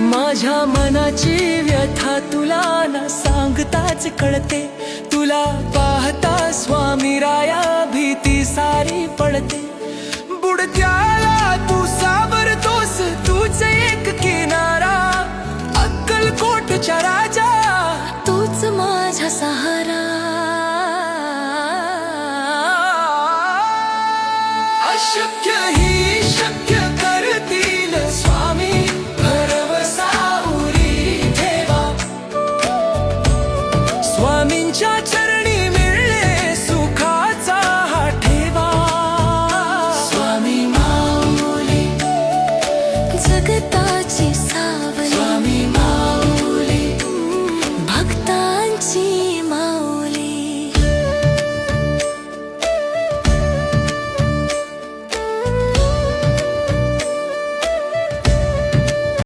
माझ्या मनाची व्यथा तुला न सांगताच कळते, तुला पाहता स्वामी राया भीती सारी पडते। बुडत्याला तू सावरतोस